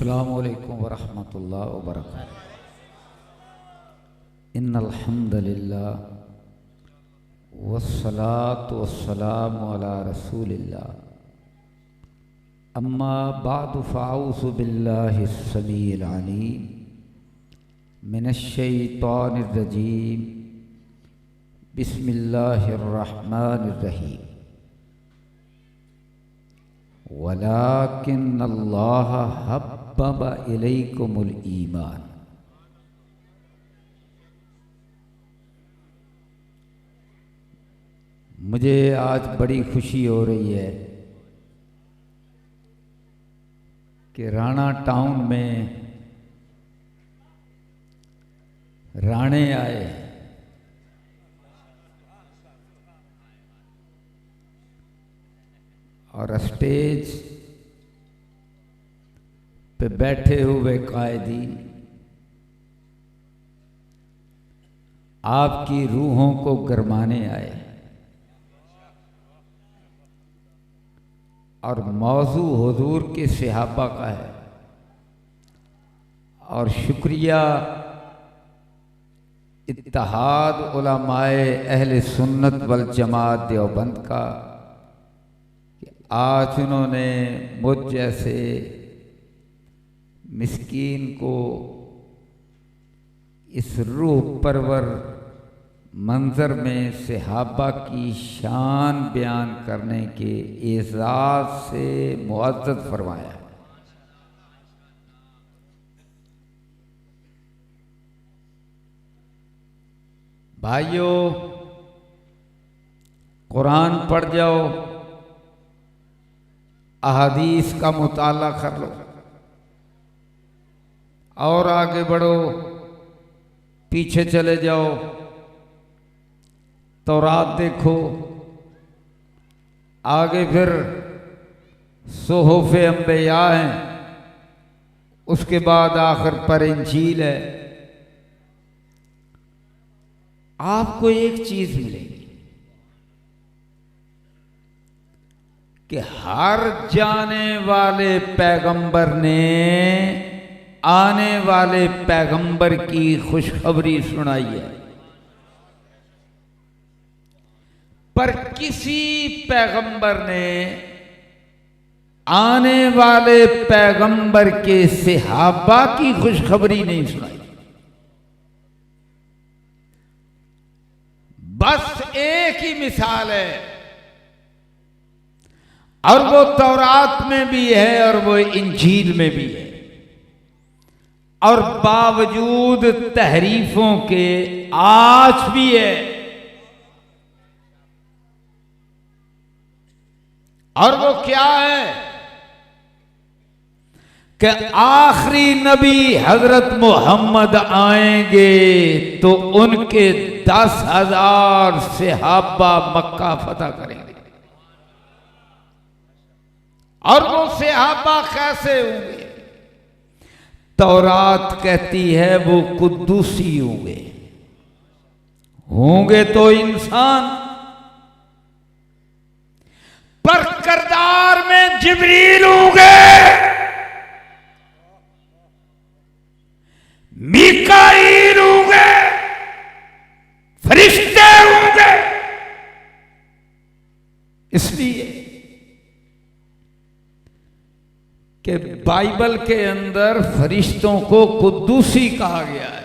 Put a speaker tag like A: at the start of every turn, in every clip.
A: अस्सलामुअलैकुम वरहमतुल्लाहि वबरकातुहू। इन्नल हम्दुलिल्लाह वस्सलातु वस्सलामु अला रसूलिल्लाह। अम्मा बादु फ़अऊज़ु बिल्लाहिस समीइल अलीम मिनश शैतानिर रजीम। बिस्मिल्लाहिर रहमानिर रहीम। वलाकिन्नल्लाह हब्बबा इलैकुमुल ईमान। मुझे आज बड़ी खुशी हो रही है कि राणा टाउन में राणे आए और स्टेज पे बैठे हुए कायदीन आपकी रूहों को गरमाने आए और मौजू हुजूर के सहाबा का है। और शुक्रिया इत्तेहाद उलमाए अहले सुन्नत वल जमात देवबंद का कि आज उन्होंने मुझ जैसे मिस्कीन को इस रूह परवर मंजर में सहाबा की शान बयान करने के एजाज से मुअज़्ज़ज़ फरमाया। भाइयों, कुरान पढ़ जाओ, अहादीस का मुताला कर लो और आगे बढ़ो, पीछे चले जाओ, तौरात देखो, आगे फिर सुहुफ़े अंबिया हैं, उसके बाद आखिर पर इंजील है। आपको एक चीज मिलेगी कि हर जाने वाले पैगंबर ने आने वाले पैगंबर की खुशखबरी सुनाई है, पर किसी पैगंबर ने आने वाले पैगंबर के सहाबा की खुशखबरी नहीं सुनाई। बस एक ही मिसाल है और वो तौरात में भी है और वो इंजील में भी है, और बावजूद तहरीफों के आज भी है। और वो क्या है कि आखिरी नबी हजरत मोहम्मद आएंगे तो उनके 10,000 सहाबा मक्का फतह करेंगे। और वो सहाबा कैसे होंगे? तौरात कहती है वो कुद्दूसी होंगे, होंगे तो इंसान, पर किरदार में जिब्रील होंगे, मीकाईल होंगे, फरिश्ते होंगे। इसलिए कि बाइबल के अंदर फरिश्तों को कुद्दूसी कहा गया है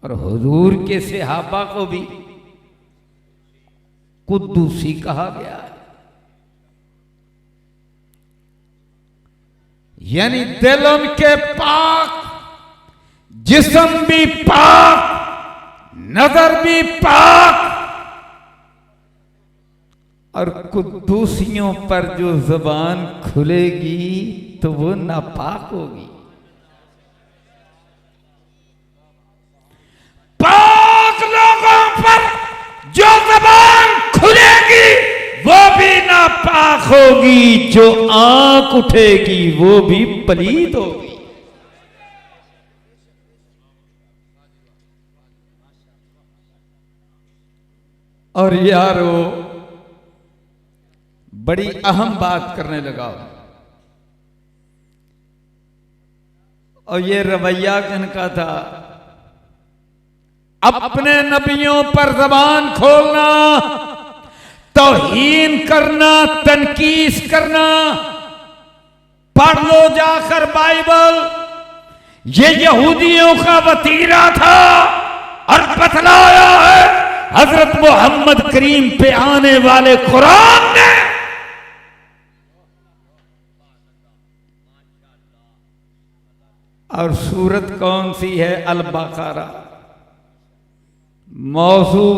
A: और हुजूर के सहाबा को भी कुद्दूसी कहा गया है। यानी दिल उनके पाक, जिस्म भी पाक, नजर भी पाक, और कुद्दूसियों पर जो जुबान खुलेगी तो वो नापाक होगी। पाक लोगों पर जो जुबान खुलेगी वो भी नापाक होगी, जो आंख उठेगी वो भी पलीद होगी। और यारो, बड़ी अहम बात करने लगा और ये रवैया किनका था? अपने नबियों पर जबान खोलना, तौहीन करना, तनकीस करना। पढ़ लो जाकर बाइबल, ये यहूदियों का वतीरा था और बतलाया है हजरत मोहम्मद करीम पे आने वाले कुरान ने। और सूरत कौन सी है? अल बकरा। मौजू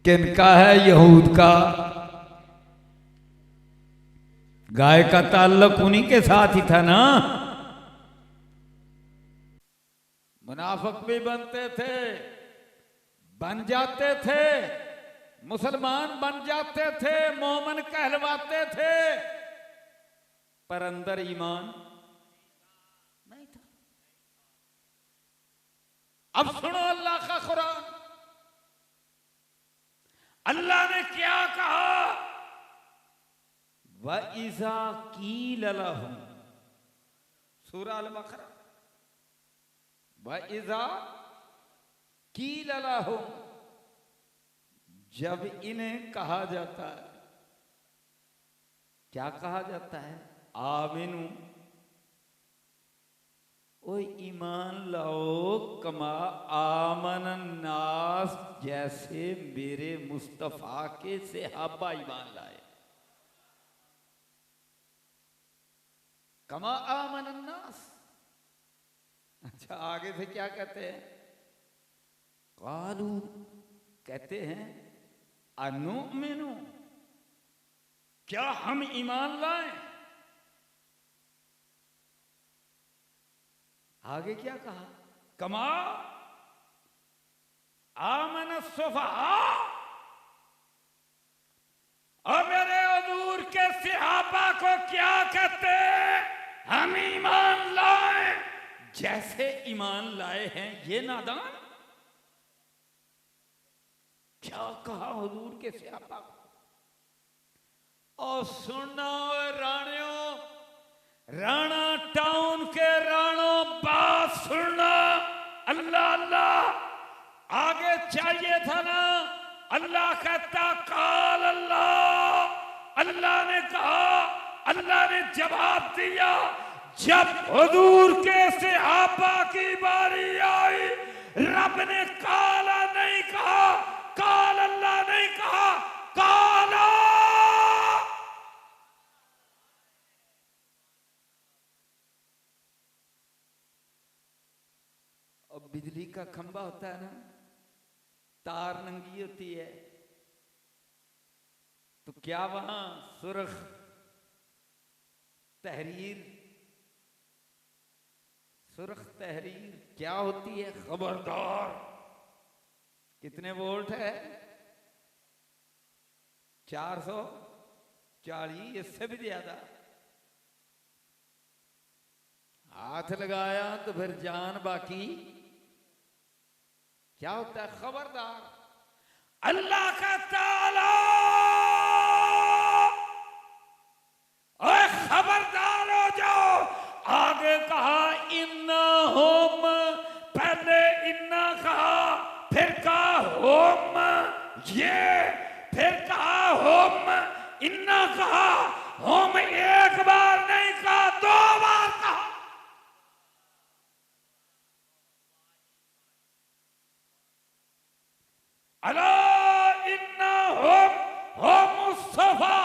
A: किनका है? यहूद का। गाय का ताल्लुक उन्हीं के साथ ही था ना। मुनाफिक भी बनते थे, बन जाते थे, मुसलमान बन जाते थे, मोमिन कहलवाते थे, पर अंदर ईमान नहीं था। अब सुनो अल्लाह का कुरान। अल्लाह ने क्या कहा? व इज़ा कील लहुम, सूरह अल बकरा। व इज़ा कील लहुम, जब इन्हें कहा जाता है, क्या कहा जाता है? आमिनु, ओ ईमान लाओ, कमा आमन नास, जैसे मेरे मुस्तफा के सहाबा ईमान लाए। कमा आमन नास। अच्छा, आगे से क्या कहते हैं? कालू, कहते हैं अनुमिनु, क्या हम ईमान लाएं? आगे क्या कहा? कमा आमन सुफहा, और मेरे हुजूर के सहाबा को क्या कहते हैं? हम ईमान लाए जैसे ईमान लाए हैं ये नादान। क्या कहा हुजूर के सहाबा को? और सुनना रानियों, राणा टाउन के राणों, बात सुनना। अल्लाह अल्लाह आगे चाहिए था ना। अल्लाह कहता काल अल्लाह, अल्लाह ने कहा, अल्लाह ने जवाब दिया। जब हुजूर के सहाबा की बारी आई, रब ने काला नहीं कहा, काल अल्लाह नहीं कहा, काला। और बिजली का खंबा होता है ना, तार नंगी होती है, तो क्या वहां सुर्ख तहरीर, सुर्ख तहरीर क्या होती है? खबरदार। कितने वोल्ट है? 440, इससे भी ज्यादा। हाथ लगाया तो फिर जान बाकी। क्या होता है? खबरदार। अल्लाह का ताला, ओए खबरदार हो जाओ। आगे कहा इन्ना होम, पहले इन्ना कहा, फिर कहा होम ये, फिर कहा होम इन्ना कहा। होम एक बार नहीं कहा, 2 बार कहा। अला इन्ना होम होम मुस्तफा,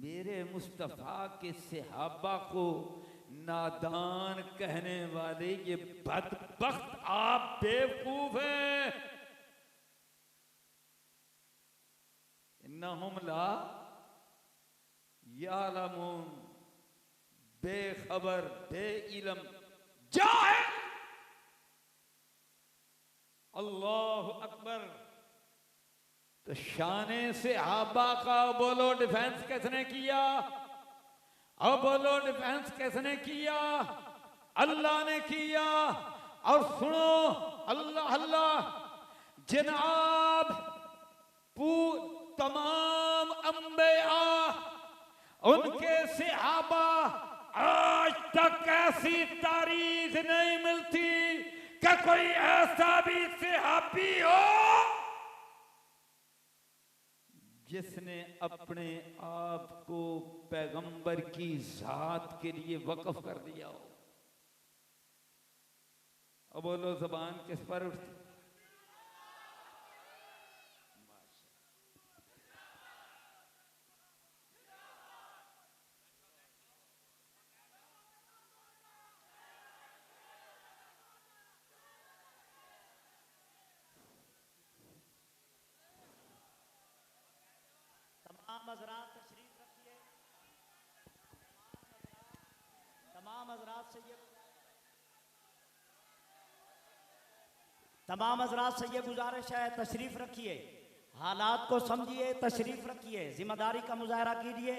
A: मेरे मुस्तफा के सहाबा को नादान कहने वाले ये बदबख्त आप बेवकूफ हैं। इन्नहुम ला यालमून, बेखबर, बेइल्म, जाहिल। अल्लाह अकबर। तो शाने सहाबा का बोलो डिफेंस किसने किया? अब बोलो डिफेंस किसने किया? अल्लाह ने किया। और सुनो, अल्लाह अल्लाह, जनाब तमाम अंबिया उनके सहाबा आज तक ऐसी तारीख नहीं मिलती कि कोई ऐसा भी सहाबी हो जिसने अपने आप को पैगंबर की जात के लिए वक्फ कर दिया हो। अब बोलो ज़बान किस पर उठती?
B: तमाम हज़रात तशरीफ रखिए। तमाम हज़रात से ये गुजारिश है, तशरीफ रखिए, हालात को समझिए, तशरीफ रखिए, जिम्मेदारी का मुजाहरा कीजिए।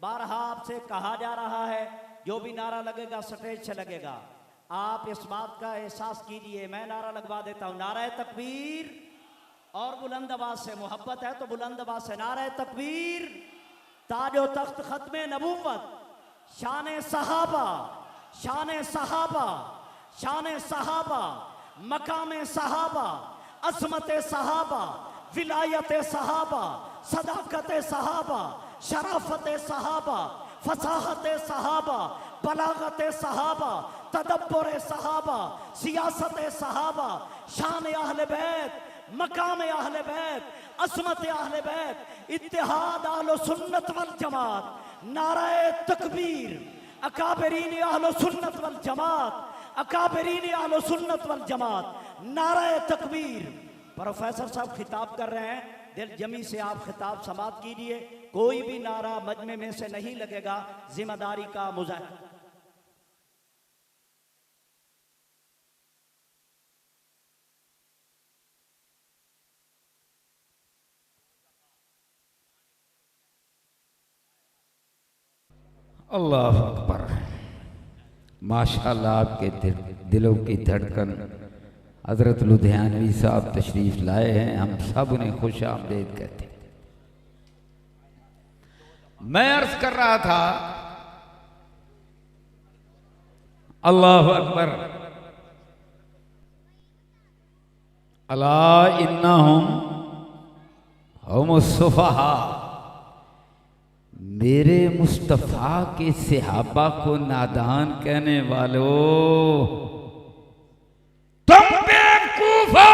B: बारहा आपसे कहा जा रहा है जो भी नारा लगेगा स्टेज से लगेगा। आप इस बात का एहसास कीजिए। मैं नारा लगवा देता हूँ, नारा तकबीर, और बुलंद आवाज से, मोहब्बत है तो बुलंद आवाज से नारा तकबीर। ताजो तख्त खत्मे नबूवत, शान सहाबा, शान सहाबा, शान सहाबा, मकाम सहाबा, अज़मत सहाबा, विलायत सहाबा, सदाकत सहाबा, शराफत सहाबा, फसाहत सहाबा, बलागत सहाबा, तदब्बुर सहाबा, सियासत सहाबा, शान अहले बैत, मकाम अहले बैत, असमत अहले बैत, इत्तिहाद अहले सुन्नत वल जमात, नाराए तकबीर, अकाबरीन अहले सुन्नत वल जमात, अकाबरीन अहले सुन्नत वल जमात, नाराए तकबीर। प्रोफेसर साहब खिताब कर रहे हैं, दिल जमी से आप खिताब समाप्त कीजिए। कोई भी नारा मजमे में से नहीं लगेगा, जिम्मेदारी का मुजाहरा।
A: अल्लाह अकबर। माशाल्लाह, आपके दिलों की धड़कन हजरत लुधियानवी साहब तशरीफ लाए हैं, हम सब उन्हें खुश आमदेद कहते हैं। मैं अर्ज कर रहा था, अल्लाह अकबर, अला इन्नहुम हुमुस्सुफहा, मेरे मुस्तफ़ा के सहाबा को नादान कहने वालों, तुम बेवकूफ हो।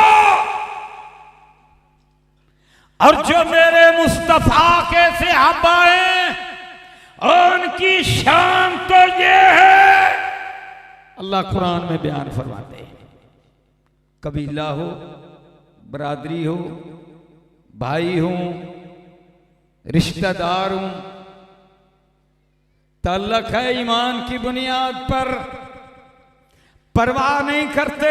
A: और जो मेरे मुस्तफ़ा के सहाबा हैं उनकी शान तो ये है, अल्लाह कुरान में बयान फरमाते हैं, कबीला हो, बरादरी हो, भाई हो, रिश्तेदार हूं, ताल्लुक है ईमान की बुनियाद पर, परवाह नहीं करते।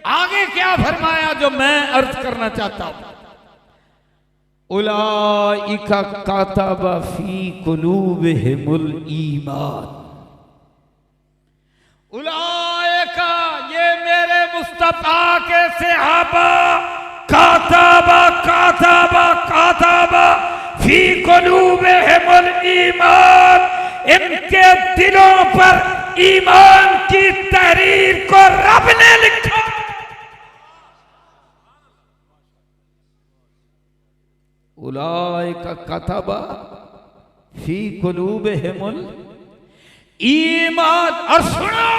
A: आगे क्या फरमाया जो मैं अर्ज करना चाहता हूं, उलाइका कातबा फी कुलूबिहिमुल ईमान, उलाइका, ये मेरे मुस्तफा के सहाबा, कातबा कातबा कातबा फी कुलूबिहिमुल ईमान, इनके दिलों पर ईमान की तहरीर को रब ने लिखा। उलाइका कतबा फी कुलूबिहिमुल ईमान। और सुनो,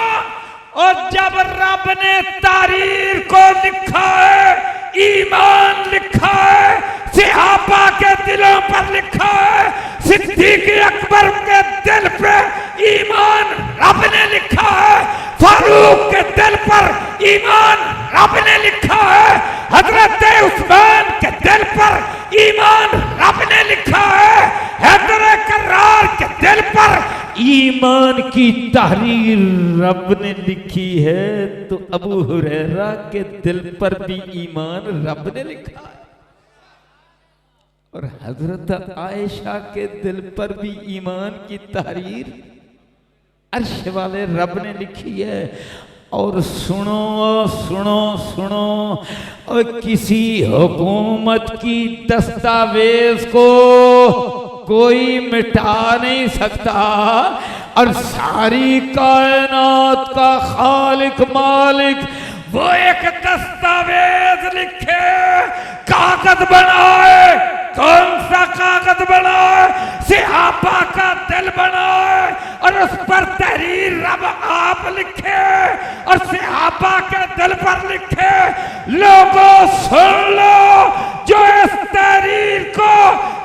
A: और जब रब ने तहरीर को लिखा है, ईमान लिखा है, सहाबा के दिलों पर लिखा है, सिद्दीक अकबर के दिल पे ईमान रब ने लिखा है, फारूक के दिल पर ईमान रब ने लिखा है, हजरत उस्मान के दिल पर ईमान रब ने लिखा है, हैदर कर्रार के दिल पर ईमान की तहरीर रब ने लिखी है, तो अबू हुरैरा के दिल पर भी ईमान रब ने लिखा है, और हजरत आयशा के दिल पर भी ईमान की तहरीर अर्श वाले रब ने लिखी है। और सुनो सुनो सुनो, और किसी हुकूमत की दस्तावेज को कोई मिटा नहीं सकता। और सारी कायनात का खालिक मालिक वो एक दस्तावेज लिखे, कागज बनाए। कौन सा कागज बनाए? सिहाबा का दिल बनाए और उस पर तहरीर रब आप लिखे और सिहाबा के दिल पर लिखे। लोगों सुन लो, जो इस तहरीर को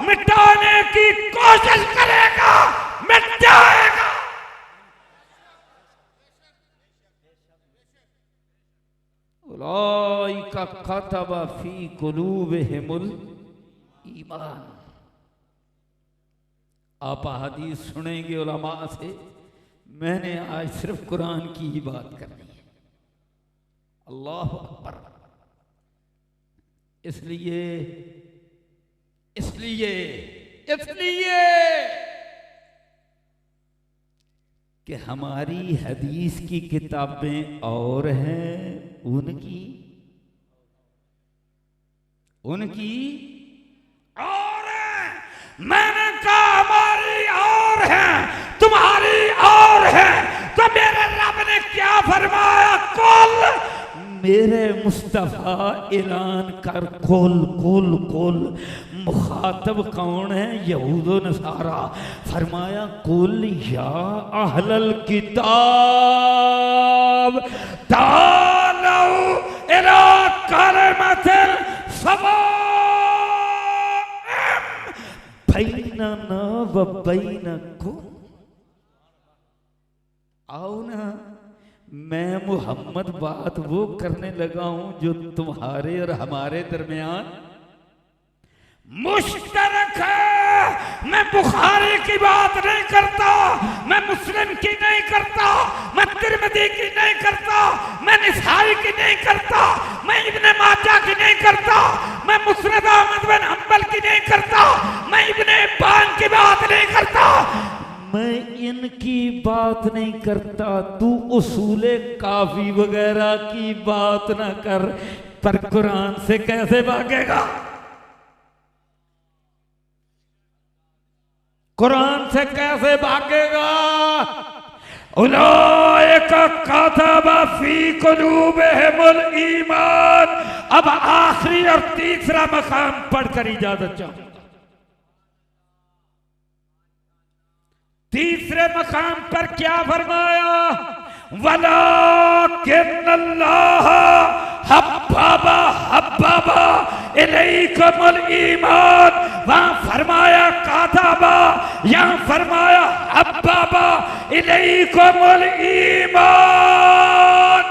A: मिटाने की कोशिश करेगा मिट जाएगा। उलाइका कतबा फी कुलूबिहिमुल ईमान। आप हदीस सुनेंगे उलमा से। मैंने आज सिर्फ कुरान की ही बात करनी है। अल्लाह अकबर। इसलिए इसलिए इसलिए कि हमारी हदीस की किताबें और हैं, उनकी और है। मैंने कहा हमारी और है, तुम्हारी और है। तो मेरे रब ने क्या फरमाया? कुल, मेरे मुस्तफा ऐलान कर, कुल कुल कुल। मुखातब कौन है? यहूद व नसारा। फरमाया कुल या अहलल किताब तालौ इला कलिमतिल सवाइम बैनना व बैनकुम। आओ ना, मैं मुहम्मद बात वो करने लगा हूं जो तुम्हारे और हमारे दरमियान मुश्तरक है। मैं बुखारी की बात नहीं करता, मैं मुस्लिम की नहीं करता, मैं तिरमिज़ी की नहीं करता, मैं निसाई की नहीं करता, मैं इब्ने माजा की नहीं करता, मैं मुस्नद अहमद बिन हंबल की नहीं करता, मैं इब्ने हिब्बान की बात नहीं करता। मैं इनकी बात नहीं करता। तू उसूले काफी वगैरह की बात ना कर। पर कुरान से कैसे भागेगा? कुरान से कैसे भागेगा? उलाइका कतबा फी कुलूबिहिमुल ईमान। अब आखिरी और तीसरा मकाम पढ़कर इजाजत चाहूंगा। तीसरे मकाम पर क्या फरमाया? वलाकिन्नल्लाह हब्बबा हब्बबा इलैकुमुल ईमान। वहां फरमाया कातबा, यहां फरमाया हब्बबा इलैकुमुल ईमान।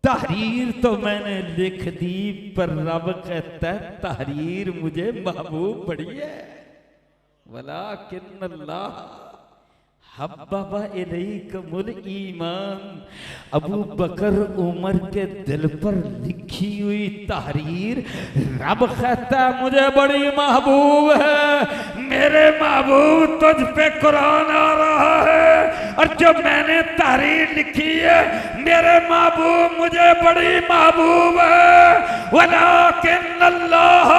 A: तहरीर तो मैंने लिख दी, पर रब कहता है तहरीर मुझे महबूब बड़ी है। वलाकिन्नल्लाह हब्बबा इलैकुमुल ईमान। अबू बकर उमर के दिल पर लिखी हुई तहरीर रब कहता है मुझे बड़ी महबूब है। मेरे महबूब तुझ पे कुरान आ रहा है और जो मैंने तहरीर लिखी है मेरे महबूब मुझे बड़ी महबूब है। वलाकिन्नल्लाह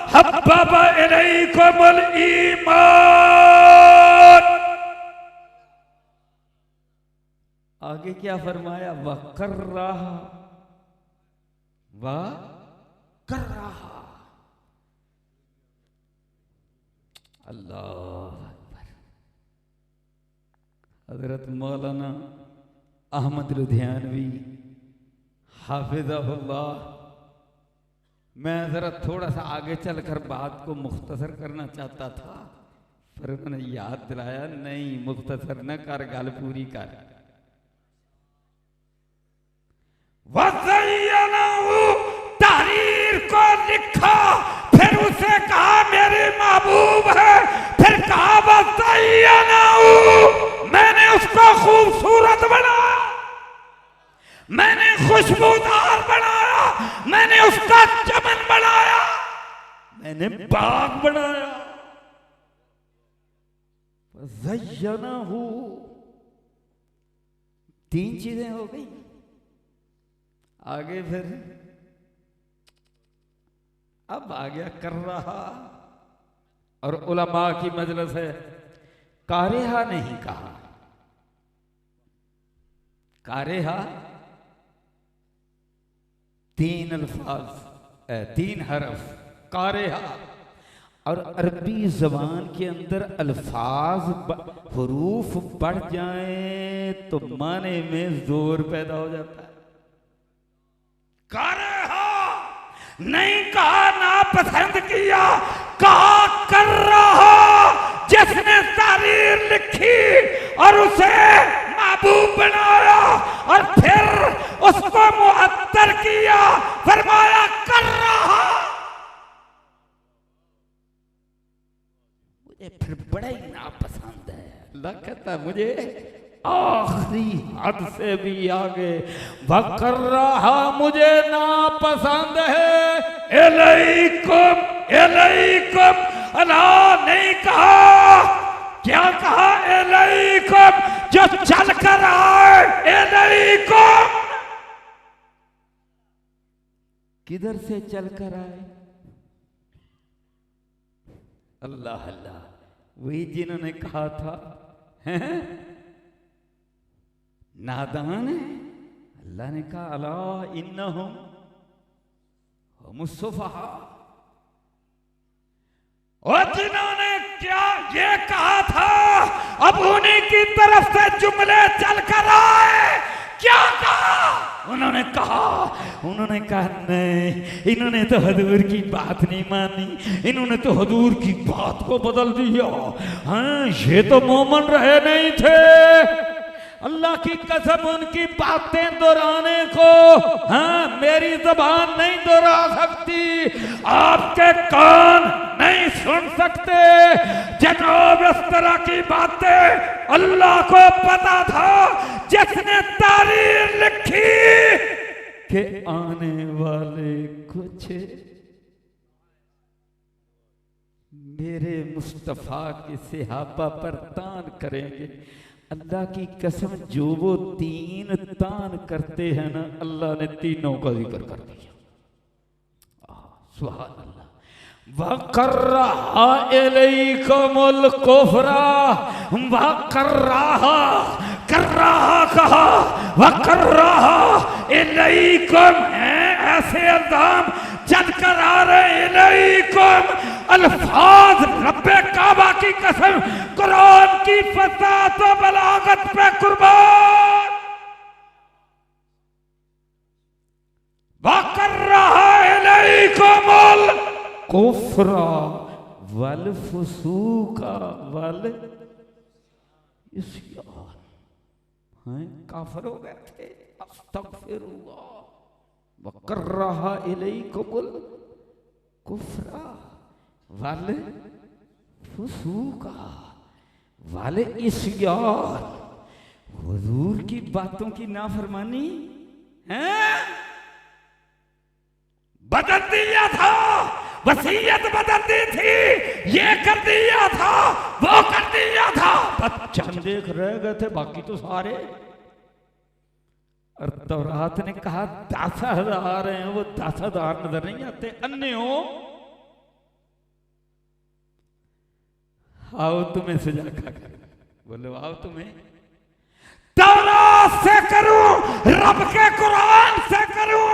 A: हब्बबा इलैकुमुल ईमान। आगे क्या फरमाया? वकर्रहा अल्लाह अकबर। हजरत मौलाना अहमद लुधियानवी हाफिज़हुल्लाह। मैं जरा थोड़ा सा आगे चलकर बात को मुख्तसर करना चाहता था, पर उन्होंने याद दिलाया नहीं, मुख्तसर न कर, गल पूरी कर। तहरीर को लिखा, फिर उसे कहा मेरी महबूब है, फिर कहा मैंने उसको खूबसूरत बनाया, मैंने खुशबूदार बनाया, मैंने उसका चमन बनाया, मैंने बाग बनाया। ज़य्यनहू। तीन चीजें हो गई। आगे फिर अब आ गया कर रहा। और उलमा की मजलिस है। कारेहा नहीं कहा, कारेहा 3 अल्फाज, 3 हरफ कारेहा। और अरबी जबान के अंदर अल्फाज हरूफ बढ़ जाए तो माने में जोर पैदा हो जाता है। कारेहा नहीं कहा, ना पसंद किया, कहा कर रहा। जिसने तारीर लिखी और उसे महबूब बनाया और फिर उसको मुअत्तर किया, फरमाया कर रहा। मुझे फिर बड़ा ही नापसंद है। अल्लाह कहता है मुझे आखिरी हद से भी आगे वकर रहा मुझे नापसंद है। अलैकुम अलैकुम अल्लाह नहीं कहा, क्या कहा? अलैकुम, जो चल कर आए। अलैकुम किधर से चल कर आए? अल्लाह अल्लाह, वही जिन्होंने कहा था हैं नादान है। अल्लाह ने कहा अला इन्नहुम हुमुस्सुफहा। और जिन्होंने क्या ये कहा था, अब उन्हीं की तरफ से जुमले चल कर आए। क्या कहा? उन्होंने कहा नहीं, इन्होंने तो हुजूर की बात नहीं मानी, इन्होंने तो हुजूर की बात को बदल दिया। हाँ, ये तो मोमन रहे नहीं थे। अल्लाह की कसम, उनकी बातें दोहराने को हाँ मेरी जबान नहीं दोहरा सकती, आपके कान नहीं सुन सकते। जनाब इस तरह की बातें अल्लाह को पता था। जिसने तारीर लिखी कि आने वाले कुछ मेरे मुस्तफा के सहाबा पर तान करेंगे। अल्लाह की कसम, जो वो 3 तान करते हैं ना, अल्लाह ने तीनों का जिक्र कर दिया। सुभान अल्लाह। वकर्रहा इलैकुमुल कुफ्रा, वकर्रहा, कर्रहा कहा, वकर्रहा इलैकुम ऐसे अल्लाम चल कर आ रहे। इलैकुम अल्फाज रब्बे काबा की कसम, कुरान की फसाहत व बलागत पे कुर्बान। वकर्रहा इलैकुमुल कुफ्रा वल फुसूका वल इस्यान। काफिर हो गए थे। अस्तगफिरुल्लाह। वकर्रहा इलैकुमुल कुफ्रा वल फुसूका वल इस्यान। हुजूर की बातों की नाफरमानी है, बदल दिया था। वसीयत बदल दी थी, ये कर दिया था, वो कर दिया था। चंद देख रह गए थे, बाकी तो सारे। और तौरात ने कहा 10,000 हैं, वो 10,000 नजर नहीं आते। अन्य हो, आओ तुम्हें सजा खा कर, बोलो आओ तुम्हें तौरात से करूं, रब के कुरान से करूं।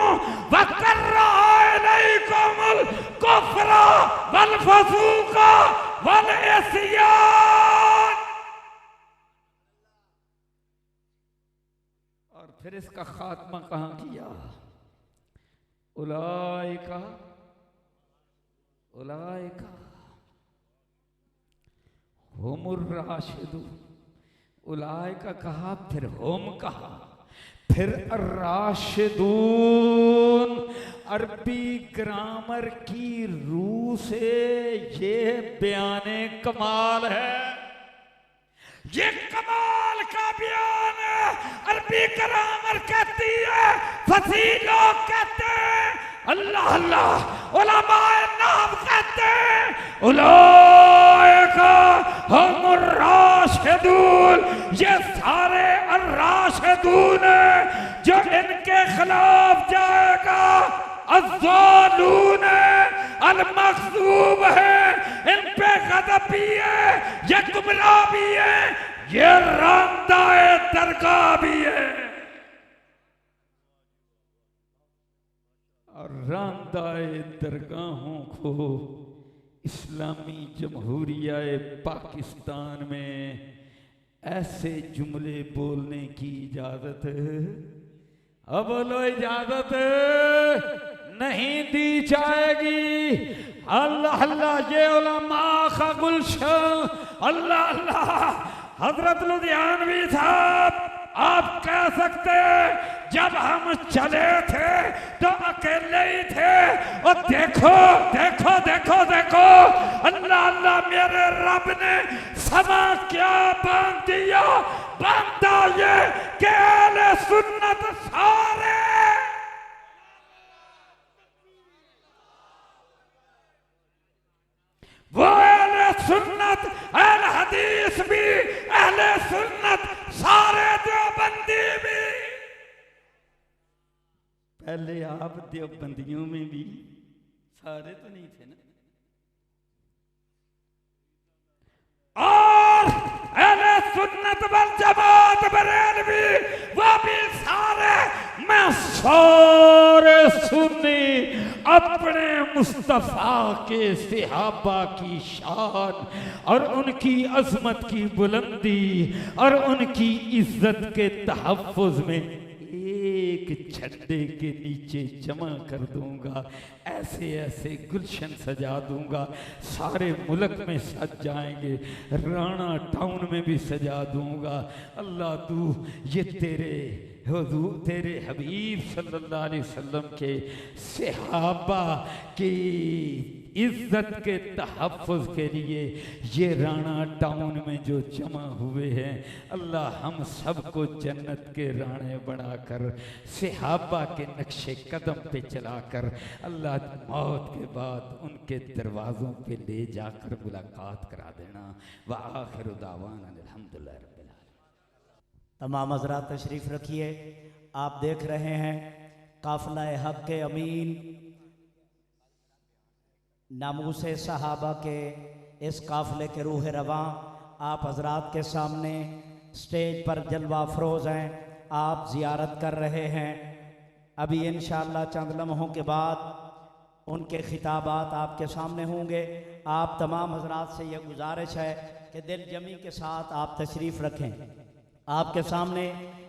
A: वकर्रहा इलैकुमुल कुफ्रा वल फसूका वल इस्यान। और फिर इसका खात्मा कहां किया? उलाइका उलाइका हुमुर राशिदून। उलाय का कहा, फिर होम कहा, फिर राशिदून। अरबी ग्रामर की रूह से ये बयाने कमाल है, ये कमाल का बयान है। अरबी ग्रामर कहती है, फसीह लोग कहते हैं अल्लाह अल्लाह, उलमाए नाम कहते हैं उलाइका हुमुर राशिदून। ये सारे अर्राशिदून है जो इनके खिलाफ जाएगा। अज़्ज़ालून अल-मग़ज़ूब है, इन पे गज़ब भी है, ये गुमराह भी है, ये रांदाए दरगाह भी है। और रांदाए दरगाहों को इस्लामी जमहूरिया पाकिस्तान में ऐसे जुमले बोलने की इजाजत अब बोलो इजाजत नहीं दी जाएगी। अल्लाह अल्लाह ये उलमा का गुलशन, अल्लाह अल्लाह। हजरत लुधियानवी साहब आप कह सकते जब हम चले थे तो अकेले ही थे, और देखो देखो देखो देखो अल्लाह अल्लाह मेरे रब ने समा क्या बांध दिया, बांधा ये कि अहले सुन्नत सारे वो अहले सुन्नत अहले हदीस भी, अहले सुन्नत सारे देवबंदी भी। पहले आप देवबंदियों में भी सारे तो नहीं थे ना, और अहले सुन्नत वल जमात बरेलवी वो भी सारे। मैं सारे सुन्नी अपने मुस्तफा के सहाबा की शान और उनकी अजमत की बुलंदी और उनकी इज्जत के तहफ्फुज में एक झंडे के नीचे जमा कर दूंगा। ऐसे ऐसे गुलशन सजा दूंगा, सारे मुल्क में सज जाएंगे, राणा टाउन में भी सजा दूंगा। अल्लाह तू ये तेरे हुजूर तेरे हबीब सल्लल्लाहु अलैहि वसल्लम के सहाबा की इज्जत के तहफ्फुज़ के लिए ये राणा टाउन में जो जमा हुए हैं, अल्लाह हम सबको जन्नत के राणे बनाकर सहाबा के नक्शे कदम पे चलाकर अल्लाह मौत के बाद उनके दरवाज़ों पे ले जाकर मुलाकात करा देना। व आखिर दावाना अल्हम्दुलिल्लाह रब्बिल आलमीन।
B: तमाम हज़रात तशरीफ़ रखिए। आप देख रहे हैं काफ़िला हक़ के अमीन नामूसे सहाबा के इस काफ़िले के रूह रवां आप हज़रात के सामने स्टेज पर जलवा अफरोज़ हैं, आप ज़ियारत कर रहे हैं। अभी इंशाअल्लाह चंद लम्हों के बाद उनके खिताबात आपके सामने होंगे। आप तमाम हज़रात से यह गुजारिश है कि दिल जमी के साथ आप तशरीफ़ रखें। आपके सामने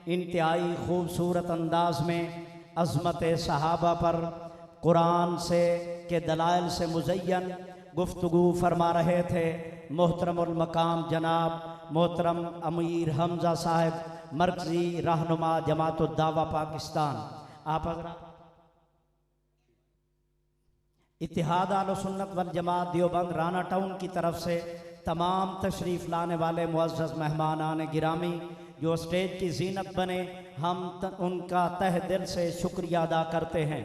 B: इंतहाई खूबसूरत अंदाज में अज़मत सहाबा पर कुरान से के दलाइल से मुज़य्यन गुफ्तगू फरमा रहे थे मोहतरमुल मकाम जनाब मोहतरम अमीर हमज़ा साहब मरकज़ी रहनुमा जमातुद दावा पाकिस्तान। आप इत्तिहाद अहले सुन्नत वल जमात देवबंद राना टाउन की तरफ से तमाम तशरीफ़ लाने वाले मुअज़्ज़ज़ मेहमानान गिरामी जो स्टेज की ज़ीनत बने, हम उनका तह दिल से शुक्रिया अदा करते हैं।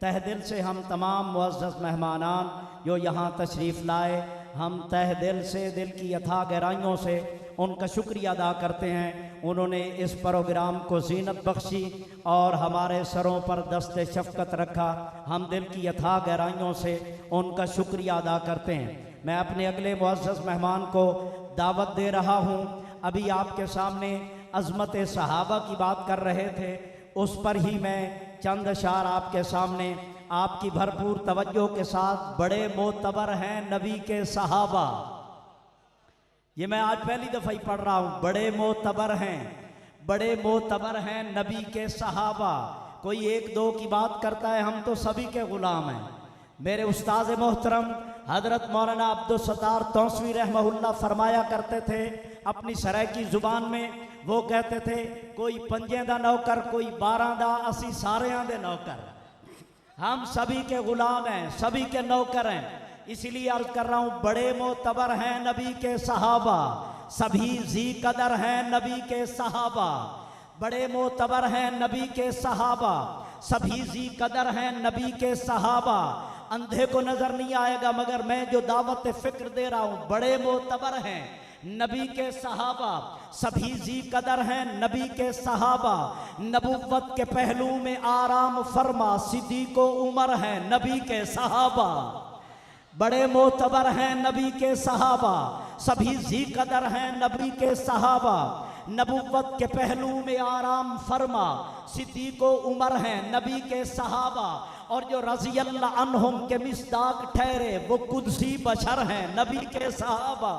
B: तह दिल से हम तमाम मुअज़्ज़ज़ मेहमानान जो यहाँ तशरीफ़ लाए, हम तह दिल से दिल की अथाह गहराइयों से उनका शुक्रिया अदा करते हैं। उन्होंने इस प्रोग्राम को ज़ीनत बख्शी और हमारे सरों पर दस्ते शफ़क़त रखा। हम दिल की अथाह गहराइयों से उनका शुक्रिया अदा करते हैं। मैं अपने अगले मुअज़्ज़ज़ मेहमान को दावत दे रहा हूँ। अभी आपके सामने अज़मत सहाबा की बात कर रहे थे, उस पर ही मैं चंद अशार आपके सामने आपकी भरपूर तवज्जो के साथ। बड़े मोतबर हैं नबी के सहाबा, ये मैं आज पहली दफ़ा ही पढ़ रहा हूँ। बड़े मोतबर हैं, बड़े मोतबर हैं नबी के सहाबा। कोई एक दो की बात करता है, हम तो सभी के ग़ुलाम हैं। मेरे उस्ताद मोहतरम हज़रत मौलाना अब्दुल सत्तार तौसवी रहमहुल्लाह फरमाया करते थे अपनी सराइकी ज़ुबान में, वो कहते थे कोई पंजें दा नौकर कोई 12 दा, असी सारियां दे नौकर। हम सभी के ग़ुलाम हैं, सभी के नौकर हैं। इसीलिए अर्ज कर रहा हूँ बड़े मोतबर हैं नबी के सहाबा, सभी जी कदर हैं नबी के सहाबा। बड़े मोतबर हैं नबी के सहाबा, सभी जी कदर हैं नबी के सहाबा। अंधे को नजर नहीं आएगा, मगर मैं जो दावत फ़िक्र दे रहा हूँ, बड़े मोतबर हैं नबी के सहाबा, सभी जी कदर हैं नबी के सहाबा। नबुव्वत के पहलू में आराम फरमा सिद्दीक़ो उमर हैं नबी के सहाबा। बड़े मोतबर हैं नबी के सहाबा, सभी जी कदर हैं नबी के सहाबा। नबुव्वत के पहलू में आराम फरमा, सिद्दीक़ो उमर हैं नबी के सहाबा। और जो रज़ी अल्लाह अन्हुम के मिस्दाक ठहरे वो कुदसी बशर हैं नबी के सहाबा।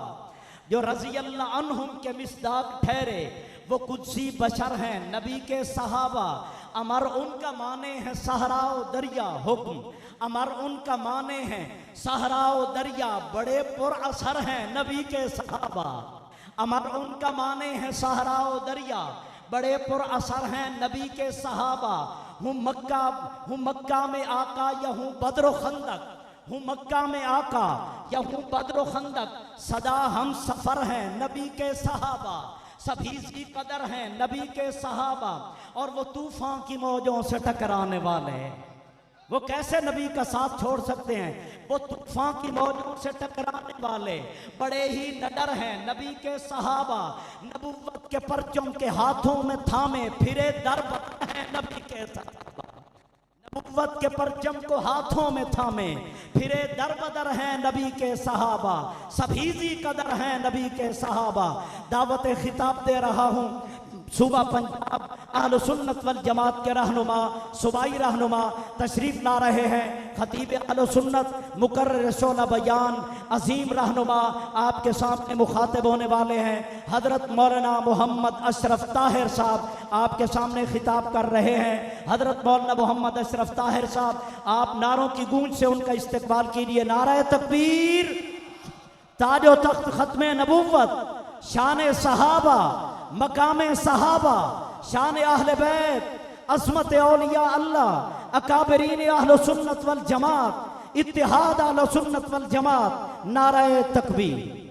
B: जो रज़ी अल्लाह अन्हुम के मिस्दाक ठहरे वो कुदसी बशर हैं नबी के सहाबा। अमर उनका माने हैं सहराओ दरिया हुक्म, अमर उनका माने हैं सहराओ दरिया, बड़े पुरअसर हैं नबी के सहाबा। अमर उनका माने हैं सहराओ दरिया, बड़े पुरअसर हैं नबी के सहाबा। हूँ मक्का में आका या हूँ बद्र खंदक, हूँ मक्का में आका या हूँ बद्र खंदक, सदा हम सफर हैं नबी के सहाबा। सभी जी कदर हैं नबी के सहाबा। और वो तूफान की मौजों से टकराने वाले हैं, वो कैसे नबी का साथ छोड़ सकते हैं? वो तूफान की मौजों से टकराने वाले बड़े ही नडर हैं नबी के सहाबा। नबुव्वत के परचम के हाथों में थामे फिरे दर बदर हैं नबी के सहाबा। नबुव्वत के परचम को हाथों में थामे फिरे दर बदर हैं नबी के सहाबा। सभी जी कदर हैं नबी के सहाबा। दावत खिताब दे रहा हूँ सूबा पंजाब अहल सुन्नत वल जमात के रहनुमा सूबाई रहनुमा तशरीफ ला रहे हैं। खतीब अहल सुन्नत मुकर्रर शोला बयान अजीम रहनुमा आपके सामने मुखातिब होने वाले हैं। हजरत मौलाना मोहम्मद अशरफ ताहिर साहब आपके सामने खिताब कर रहे हैं। हजरत मौलाना मोहम्मद अशरफ ताहिर साहब, आप नारों की गूंज से उनका इस्तकबाल कीजिए। नारा तकबीर, ताजो तख्त खत्म नबुव्वत, शान सहाबा, मकाम सहाबा, शान अहले बैत, असमत औलिया अल्लाह, अकाबरीन अहल सुन्नत वल जमात, इत्तिहाद अहल सुन्नत वल जमात। नारा तकबीर।